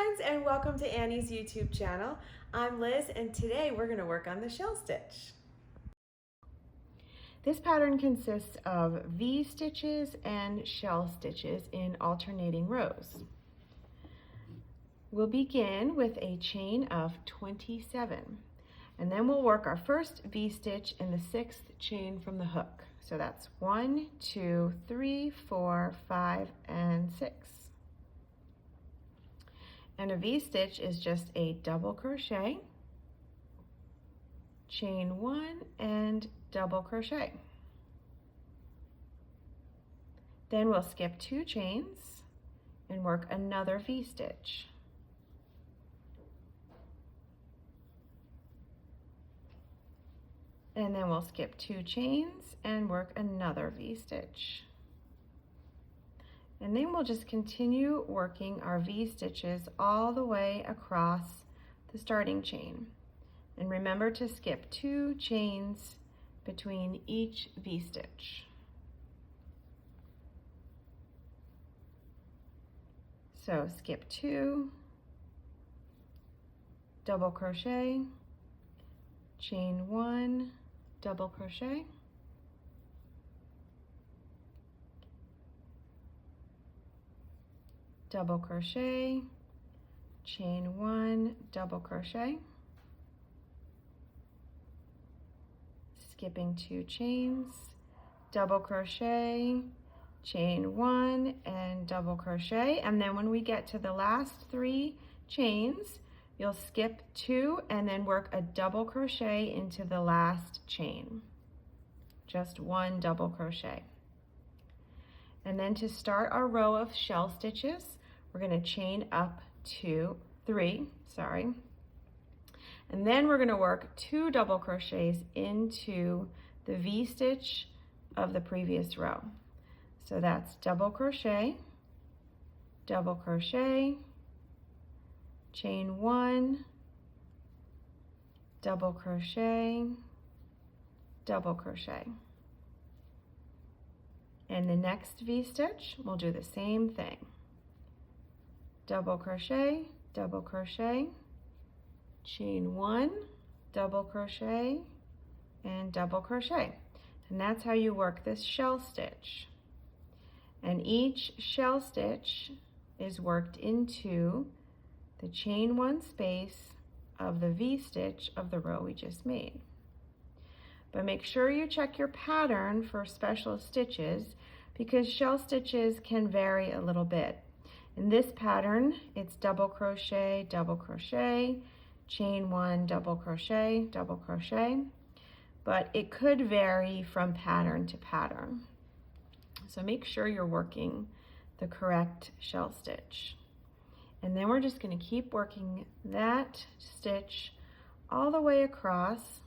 friends, and welcome to Annie's YouTube channel. I'm Liz, and today we're going to work on the shell stitch. This pattern consists of V stitches and shell stitches in alternating rows. We'll begin with a chain of 27, and then we'll work our first V stitch in the 6th chain from the hook. So that's 1, 2, 3, 4, 5, and 6. And a V-stitch is just a double crochet, chain 1, and double crochet. Then we'll skip 2 chains and work another V-stitch. And then we'll skip 2 chains and work another V-stitch. And then we'll just continue working our V-stitches all the way across the starting chain. And remember to skip 2 chains between each V-stitch. So skip 2, double crochet, chain 1, double crochet, double crochet, chain 1, double crochet, skipping 2 chains, double crochet, chain 1, and double crochet. And then when we get to the last 3 chains, you'll skip 2 and then work a double crochet into the last chain. Just 1 double crochet. And then to start our row of shell stitches, we're going to chain up 3, and then we're going to work 2 double crochets into the V-stitch of the previous row. So that's double crochet, chain 1, double crochet, double crochet. And the next V-stitch, we'll do the same thing. Double crochet, chain 1, double crochet, and double crochet. And that's how you work this shell stitch. And each shell stitch is worked into the chain 1 space of the V-stitch of the row we just made. But make sure you check your pattern for special stitches because shell stitches can vary a little bit. In this pattern, it's double crochet, chain 1, double crochet, but it could vary from pattern to pattern. So make sure you're working the correct shell stitch. And then we're just going to keep working that stitch all the way across,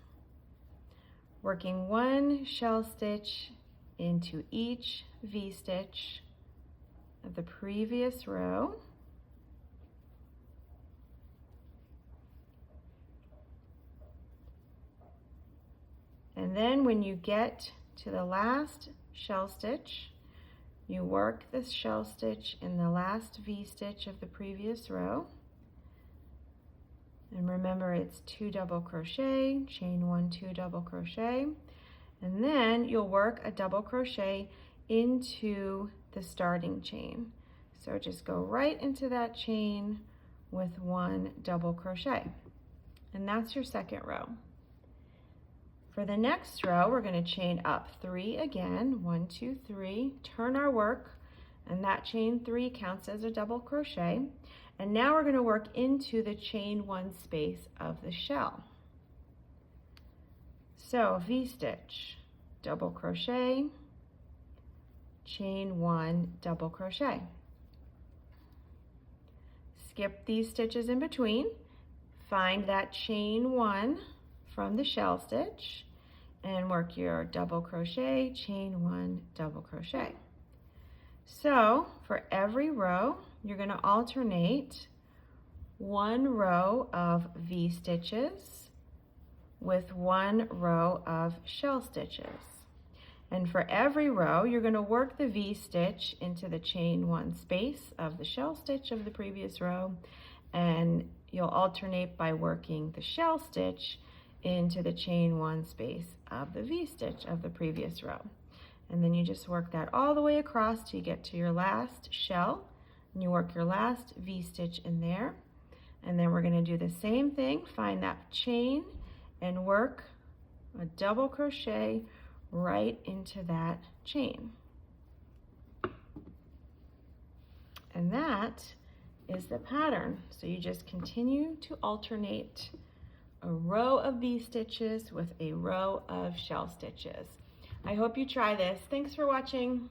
working 1 shell stitch into each V-stitch of the previous row. And then when you get to the last shell stitch, you work this shell stitch in the last V-stitch of the previous row. And remember, it's 2 double crochet, chain 1, 2 double crochet, and then you'll work a double crochet into the starting chain. So just go right into that chain with 1 double crochet. And that's your second row. For the next row, we're going to chain up 3 again, 1, 2, 3, turn our work, and that chain 3 counts as a double crochet. And now we're going to work into the chain 1 space of the shell. So V-stitch, double crochet, chain 1, double crochet. Skip these stitches in between, find that chain 1 from the shell stitch and work your double crochet, chain 1, double crochet. So for every row, you're going to alternate 1 row of V-stitches with 1 row of shell stitches. And for every row, you're going to work the V-stitch into the chain 1 space of the shell stitch of the previous row and you'll alternate by working the shell stitch into the chain 1 space of the V-stitch of the previous row. And then you just work that all the way across till you get to your last shell, and you work your last V-stitch in there. And then we're going to do the same thing, find that chain and work a double crochet right into that chain. And that is the pattern. So you just continue to alternate a row of V-stitches with a row of shell stitches. I hope you try this. Thanks for watching.